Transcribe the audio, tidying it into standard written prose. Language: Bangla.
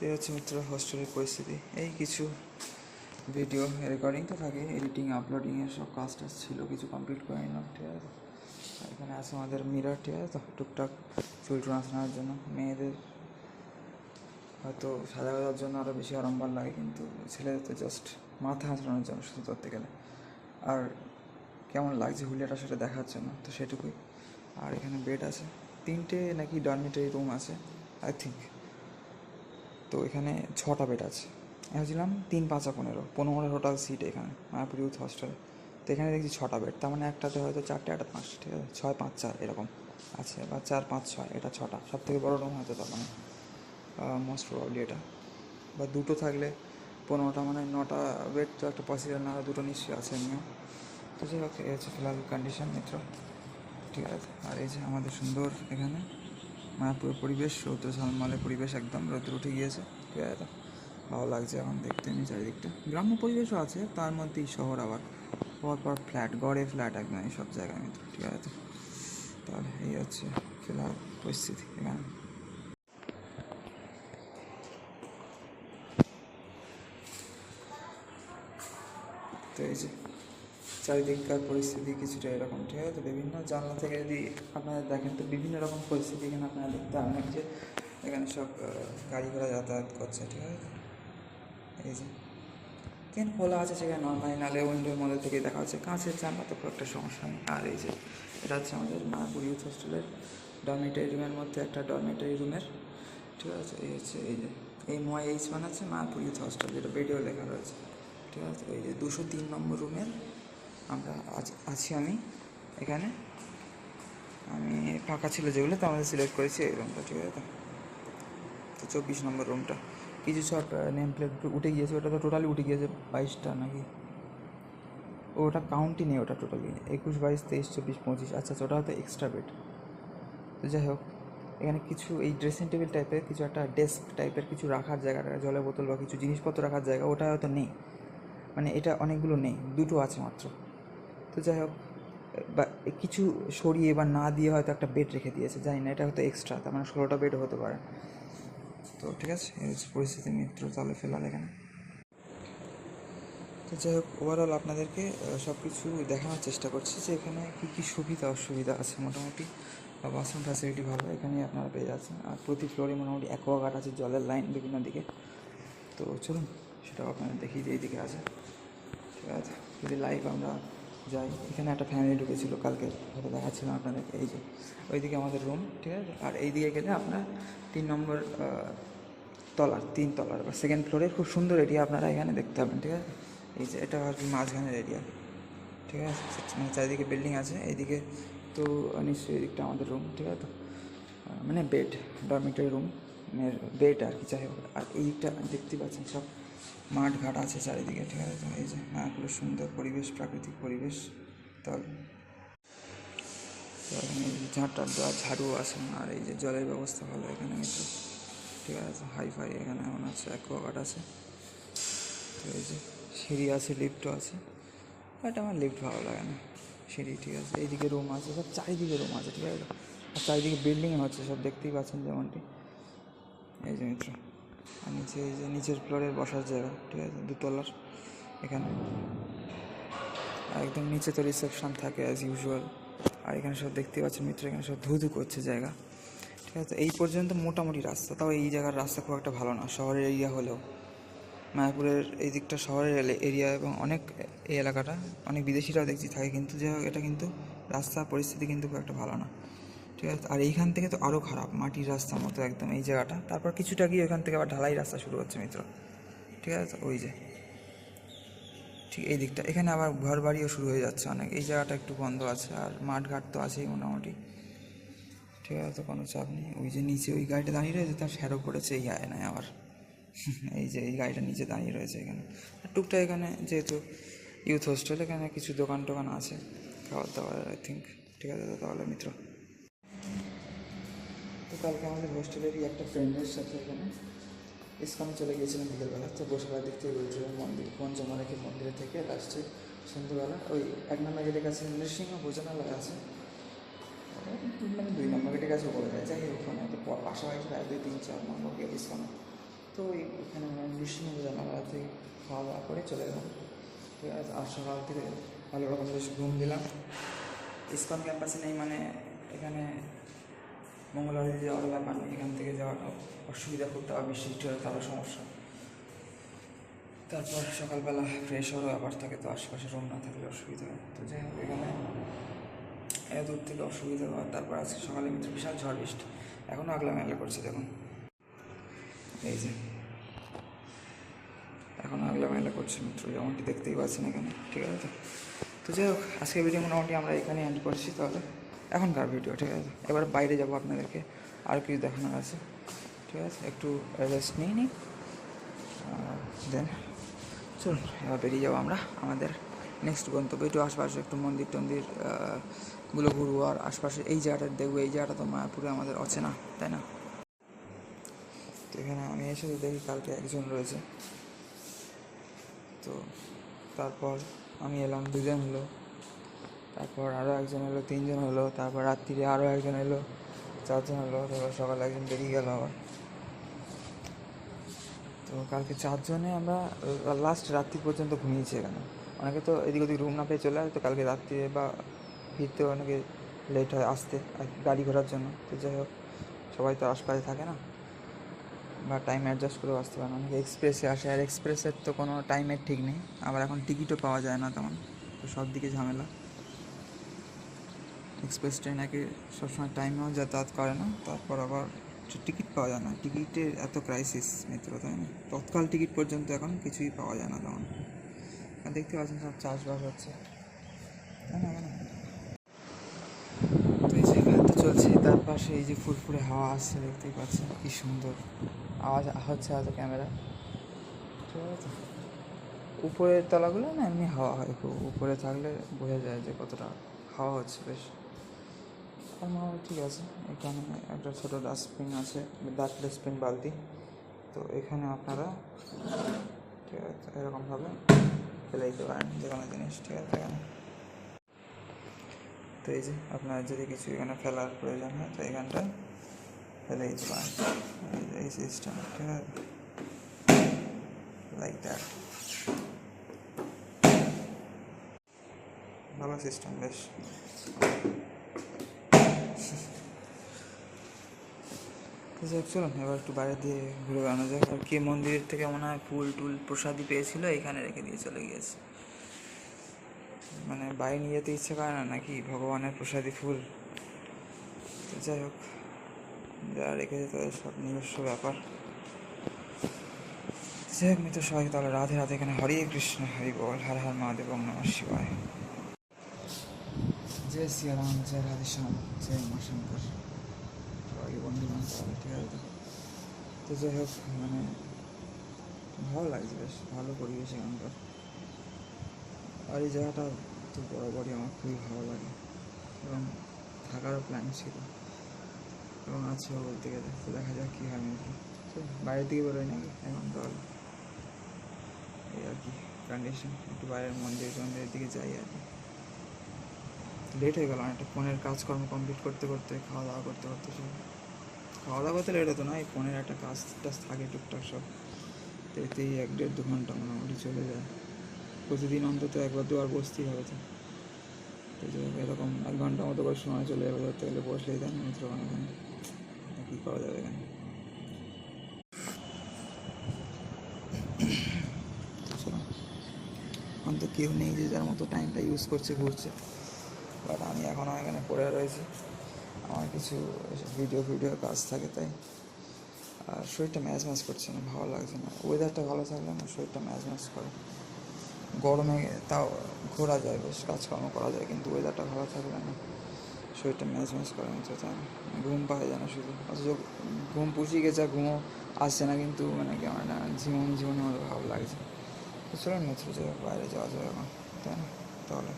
তো এই হচ্ছে মিত্র হোস্টেলের পরিস্থিতি। এই কিছু ভিডিও রেকর্ডিং তো থাকে, এডিটিং আপলোডিংয়ের সব কাজ টাজ ছিল, কিছু কমপ্লিট করে নিলাম। ঠিক আছে, এখানে আছে আমাদের মিরর। ঠিক আছে, তো টুকটাক চুল টুল আসানোর জন্য মেয়েদের হয়তো সাজা করার জন্য আরও বেশি আড়ম্বর লাগে, কিন্তু ছেলেদের তো জাস্ট মাথা আঁচড়ানোর জন্য শুধু ধরতে গেলে। আর কেমন লাগছে হুলিয়াটা সেটা দেখার জন্য, তো সেটুকুই। আর এখানে বেড আছে, 3টে নাকি ডরমিটারি রুম আছে আই থিঙ্ক। তো এখানে 6টা বেড আছে। ভেবেছিলাম 3 5 15 টোটাল সিট এখানে মায়াপুর ইউথ হস্টেলে। তো এখানে দেখছি 6টা বেড, তার মানে একটাতে হয়তো 4টে, একটা 5, ঠিক আছে, 6 5 4 এরকম আছে, বা 4 5 6, এটা 6টা। সব থেকে বড়ো রুম হয়তো, তার মানে মোস্ট প্রবাবলি এটা। বা দুটো থাকলে 15টা, মানে 9টা বেড তো একটা পসিবল না, দুটো নিশ্চয়ই আছে এমনিও। তো যাই হোক, এই হচ্ছে ফিলহাল কন্ডিশন মিত্র। ঠিক আছে, আর এই যে আমাদের সুন্দর এখানে মায়াপুরের পরিবেশ, রৌদ্র ঝলমলে পরিবেশ, একদম রৌদ্র উঠে গিয়েছে। ঠিক আছে, ভালো লাগছে এখন দেখতে। এমনি চারিদিকটা গ্রাম্য পরিবেশও আছে, তার মধ্যেই শহর আবার পর ফ্ল্যাট, গড়ে ফ্ল্যাট একদম এই সব জায়গায় মিত্র। ঠিক আছে, তাহলে এই হচ্ছে ফিলহাল পরিস্থিতি এখানে। তো এই যে চারিদিককার পরিস্থিতি কিছুটা এরকম। ঠিক আছে, বিভিন্ন জানলা থেকে যদি আপনারা দেখেন তো বিভিন্ন রকম পরিস্থিতি এখানে আপনারা দেখতে পাবেন, যে এখানে সব গাড়ি ঘোড়া যাতায়াত করছে। ঠিক আছে, এই যে এখানে খোলা আছে, সেখানে নর্মালি নালে উইন্ডোর মধ্যে থেকে দেখা হচ্ছে, কাঁচের জানলা তো খুব একটা সমস্যা নেই। আর এই যে এটা হচ্ছে আমাদের মায়াপুর ইউথ হোস্টেলের ডরমিটারি রুমের মধ্যে একটা ডরমিটারি রুমের। ঠিক আছে, এই হচ্ছে এই যে এই MYH বানাচ্ছে মায়াপুর ইউথ হোস্টেল, যেটা ভিডিও লেখা রয়েছে। ঠিক আছে, এই যে 203 নম্বর রুমের আমরা আছি আমি এখানে। আমি ফাঁকা ছিল যেগুলো, তো আমাদের সিলেক্ট করেছি এই রুমটা। ঠিক আছে, তো 24 নম্বর রুমটা কিছু সব নেম প্লেট উঠে গিয়েছে, ওটা তো টোটালি উঠে গিয়েছে 22টা নাকি, ওটা কাউন্টই নেই, ওটা টোটালি 21 22 23 24 25। আচ্ছা, ওটা হয়তো এক্সট্রা বেড। তো যাই হোক, এখানে কিছু এই ড্রেসিং টেবিল টাইপের কিছু, একটা ডেস্ক টাইপের কিছু রাখার জায়গাটা, জলের বোতল বা কিছু জিনিসপত্র রাখার জায়গা, ওটা হয়তো নেই, মানে এটা অনেকগুলো নেই, দুটো আছে মাত্র। তো যাই হোক, বা কিছু সরিয়ে বা না দিয়ে হয়তো একটা বেড রেখে দিয়েছে, জানি না, এটা হয়তো এক্সট্রা, তার মানে 16টা বেড হতে পারে। তো ঠিক আছে, এই হচ্ছে পরিস্থিতি মিত্র, তাহলে ফেলাল এখানে। তো যাই হোক, ওভারঅল আপনাদেরকে সব কিছু দেখানোর চেষ্টা করছি যে এখানে কী কী সুবিধা অসুবিধা আছে। মোটামুটি বাথরুম ফ্যাসিলিটি ভালো, এখানেই আপনারা পেয়ে যাচ্ছেন। আর প্রতি ফ্লোরে মোটামুটি অ্যাকোয়াগার্ড আছে, জলের লাইন বিভিন্ন দিকে। তো চলুন সেটাও আপনাদের দেখিয়ে যে এইদিকে আছে। ঠিক আছে, যদি লাইভ আমরা যাই, এখানে একটা ফ্যামিলি ঢুকেছিল কালকে, হয়তো দেখাচ্ছিলাম আপনাদেরকে। এই যে ওইদিকে আমাদের রুম। ঠিক আছে, আর এই দিকে গেলে আপনার 3 নম্বর তলার 3 তলার বা সেকেন্ড ফ্লোরের খুব সুন্দর এরিয়া আপনারা এখানে দেখতে পাবেন। ঠিক আছে, এই যে এটা আর কি মাঝখানের এরিয়া। ঠিক আছে, মানে চারিদিকে বিল্ডিং আছে এইদিকে, তো নিশ্চয়ই এদিকটা আমাদের রুম। ঠিক আছে, তো মানে বেড, ডরমিটারি রুম বেড আর কি। যাই হোক, আর এই দিকটা দেখতে পাচ্ছেন সব মাঠ ঘাট আছে চারিদিকে। ঠিক আছে, তো এই যে পুরো সুন্দর পরিবেশ, প্রাকৃতিক পরিবেশ। তাহলে এখানে ঝাঁটার দেওয়া ঝাড়ু আছে, আর এই যে জলের ব্যবস্থা ভালো এখানে মিত্র। ঠিক আছে, হাইফাই এখানে এমন আছে, অ্যাকোয়াগার্ড আছে। তো এই যে সিঁড়ি আছে, লিফটও আছে, বাট আমার লিফট ভালো লাগে না, সিঁড়ি। ঠিক আছে, এইদিকে রুম আছে, সব চারিদিকে রুম আছে। ঠিক আছে, আর চারিদিকে বিল্ডিং হচ্ছে সব, দেখতেই পাচ্ছেন যেমনটি। এই যে মিত্র, আর নিচে এই যে নিচের ফ্লোরের বসার জায়গা। ঠিক আছে, 2 তলার এখানে, আর একদম নিচে তো রিসেপশন থাকে অ্যাজ ইউজুয়াল। আর এখানে সব দেখতে পাচ্ছেন মিত্র, এখানে সব ধু করছে জায়গা। ঠিক আছে, এই পর্যন্ত মোটামুটি রাস্তা, তাও এই জায়গার রাস্তা খুব একটা ভালো না, শহরের এরিয়া হলেও। মায়াপুরের এই দিকটা শহরের এরিয়া, এবং অনেক এই এলাকাটা অনেক বিদেশিরাও দেখছি থাকে, কিন্তু যাই হোক এটা কিন্তু রাস্তার পরিস্থিতি কিন্তু খুব একটা ভালো না। ঠিক আছে, আর এইখান থেকে তো আরও খারাপ, মাটির রাস্তার মতো একদম এই জায়গাটা। তারপর কিছুটা গিয়ে ওইখান থেকে আবার ঢালাই রাস্তা শুরু হচ্ছে মিত্র। ঠিক আছে, ওই যে ঠিক এই দিকটা, এখানে আবার ঘর বাড়িও শুরু হয়ে যাচ্ছে অনেক। এই জায়গাটা একটু বন্ধ আছে, আর মাঠঘাট তো আছেই মোটামুটি। ঠিক আছে, তো কোনো চাপ নেই। ওই যে নিচে ওই গাড়িটা দাঁড়িয়ে রয়েছে, তার শ্যারো পড়েছে এই আয়নায় আবার। এই যে এই গাড়িটা নিচে দাঁড়িয়ে রয়েছে এখানে। আর টুকটাক এখানে যেহেতু ইউথ হোস্টেল, এখানে কিছু দোকান টোকান আছে খাবার দাবার আই থিঙ্ক। ঠিক আছে, তাহলে মিত্র, তো কালকে আমাদের হোস্টেলেরই একটা ফ্রেন্ডের সাথে এখানে ইস্কনে চলে গিয়েছিলাম বিকেলবেলা। তো বসেবার দিক থেকে রুদ্রের মন্দির, পঞ্চমারেখী মন্দিরে থেকে লাস্টে সন্ধ্যেবেলা ওই 1 নম্বর গেটের কাছে নৃসিংহ ভোজনালয় আছে, মানে 2 নম্বর গেটের কাছে বলে যায়। যাই হোক, ওখানে তো পাশাপাশি 2 3 4 নম্বর গেট ইস্কনে। তো তো এখানে বৃষ্টির মধ্যে জানালা থেকে খাওয়া দাওয়া করে চলে গেলাম, ঠিক আছে। আর সকাল থেকে ভালো রকম বেশ ঘুম দিলাম। ইসকন ক্যাম্পাসে নেই মানে এখানে মঙ্গলবারে যাওয়ার ব্যাপার নেই, এখান থেকে যাওয়ার অসুবিধা, করতে হবে বৃষ্টি হলে তারও সমস্যা। তারপর সকালবেলা ফ্রেশ হওয়ার ব্যাপার থাকে, তো আশেপাশে রুম না থাকলে অসুবিধা হয়। তো যাই হোক এখানে এত দূর থেকে অসুবিধা হয়। তারপর আজকে সকালে কিন্তু বিশাল ঝড় বৃষ্টি, এখনও আগলা মেলা করছে দেখুন, এই যে এখন আগলা মেলা করছে মিত্র, যেমনটি দেখতেই পাচ্ছেন এখানে, ঠিক আছে। তো যাই হোক আজকের ভিডিও মোটামুটি আমরা এখানে এন্ড করছি তাহলে, এখনকার ভিডিও, ঠিক আছে। এবার বাইরে যাবো, আপনাদেরকে আর কিছু দেখানোর আছে, ঠিক আছে। একটু রেস্ট নিই দেন চলুন এবার বেরিয়ে যাবো আমরা আমাদের নেক্সট গন্তব্য। একটু আশপাশে একটু মন্দির টন্দির গুলো ঘুরবো, আর আশপাশে এই জায়গাটা দেখবো। এই জায়গাটা তো মায়াপুরে আমাদের অচেনা, তাই না? তো এখানে আমি এসে দেখি কালকে একজন রয়েছে, তো তারপর আমি এলাম, 2জন হলো, তারপর আরও একজন হলো, 3জন হলো, তারপর রাত্রিরে আরও একজন এলো, 4জন হলো, তারপর সকালে একজন বেরিয়ে গেল আবার। তো কালকে 4জনে আমরা লাস্ট রাত্রি পর্যন্ত ঘুমিয়েছি এখানে। অনেকে তো এদিক ওদিক রুম না পেয়ে চলে আসে, তো কালকে রাত্রিরে বা ফিরতে অনেকে লেট হয় আসতে গাড়ি ঘোরার জন্য। তো যাই হোক সবাই তো আশপাশে থাকে না, বা টাইম অ্যাডজাস্ট করেও আসতে পারে না, অনেকে এক্সপ্রেসে আসে, আর এক্সপ্রেসের তো কোনো টাইমের ঠিক নেই, আবার এখন টিকিটও পাওয়া যায় না তেমন, তো সব দিকে ঝামেলা। এক্সপ্রেস ট্রেন নাকি সবসময় টাইমেও যাতায়াত করে না, তারপর আবার টিকিট পাওয়া যায় না, টিকিটের এত ক্রাইসিস মিত্র, তাই না? তৎকাল টিকিট পর্যন্ত এখন কিছুই পাওয়া যায় না তেমন। দেখতে পাচ্ছেন সব চাষবাস হচ্ছে, তাই না? তো এই যে এখানে তো চলছে, তার পাশে এই যে ফুরফুরে হাওয়া আসছে, দেখতেই পাচ্ছেন কি সুন্দর আওয়াজ হচ্ছে আজ ক্যামেরা, ঠিক আছে। উপরের তলাগুলো না এমনি হাওয়া হয়, খুব উপরে থাকলে বোঝা যায় যে কতটা হাওয়া হচ্ছে বেশ। আর ঠিক আছে। এখানে একটা ছোটো ডাস্টবিন আছে, ডাস্টবিন বালতি, তো এখানে আপনারা ঠিক আছে এরকমভাবে ফেলে দিতে পারেন যে কোনো জিনিস, ঠিক আছে। এখানে তো এই যে আপনার যদি কিছু এখানে ফেলার প্রয়োজন হয় তো এখানটা ফেলে দিতে পারেন, এই সিস্টেম, ঠিক আছে, লাইক দ্যাট। ভালো সিস্টেম বেশ। চলুন এবার একটু বাইরে দিয়ে ঘুরে বেড়ানো যায়। আর কি মন্দিরের থেকে মনে হয় ফুল টুল প্রসাদি পেয়েছিল, এখানে রেখে দিয়ে চলে গিয়েছে, মানে বাইরে নিয়ে যেতে ইচ্ছে করে না নাকি ভগবানের প্রসাদি ফুল। তো যাই হোক যারা রেখেছে তাদের সব নিজস্ব ব্যাপার। যাই হোক মিত্র সবাইকে তাহলে রাধে রাধে। এখানে হরে কৃষ্ণ, হরি বল, হর হর মহাদেব, ওম নমঃ শিবায়। জয় শ্রীরাম, জয় রাধে শ্যাম, জয় মা শঙ্কর, সবাইকে বন্ধু বান্ধব, ঠিক আছে। তো যাই হোক মানে ভালো লাগছে, বেশ ভালো পরিবেশ এখানকার। আর এই জায়গাটা তো বরাবরই আমার খুবই ভালো লাগে, এবং থাকারও প্ল্যান ছিল, এবং আছেও বলতে গেলে। তো দেখা যাক কী হয় মিত্র। বাইরের দিকে বেরোয় নাকি এখন তাহলে, এই আর কি কন্ডিশন। একটু বাইরের মন্দিরের দিকে যাই আর কি। লেট হয়ে গেল অনেকটা, ফোনের কাজকর্ম কমপ্লিট করতে করতে, খাওয়া দাওয়া করতে করতে, সব খাওয়া দাওয়া করতে লেট হতো না, এই ফোনের একটা কাজ টাজ থাকে টুকটাক সব, তো এতেই 1-1.5-2 ঘন্টা মোটামুটি চলে যায়। প্রতিদিন অন্তত 1-2 বার বসতেই হবে, তো এরকম 1 ঘন্টা মতো করে সময় চলে যাবে ধরতে গেলে, বসলেই দেন মিত্র এখানে, কী করা যাবে এখানে। তো কেউ নেই, যে যার মতো টাইমটা ইউজ করছে, ঘুরছে, বাট আমি এখনও এখানে পড়ে রয়েছি, আমার কিছু ভিডিও কাজ থাকে তাই। আর শরীরটা ম্যাচ করছে না, ভালো লাগছে না। ওয়েদারটা ভালো থাকলে না শরীরটা ম্যাচ করে, গরমে তাও ঘোরা যায়, বেশ কাজকর্ম করা যায়, কিন্তু ওয়েদারটা ভালো থাকলে না শরীরটা ম্যাচ করার মতো, তাই না? ঘুম পাওয়া যায় না শুধু, অথচ ঘুম পুষিয়ে গেছে, ঘুমও আসছে না, কিন্তু মানে কেমন না জীবনের মতো ভালো লাগছে। তো চলুন মিত্র, বাইরে যাওয়া যাবে এখন, তাই না? তাহলে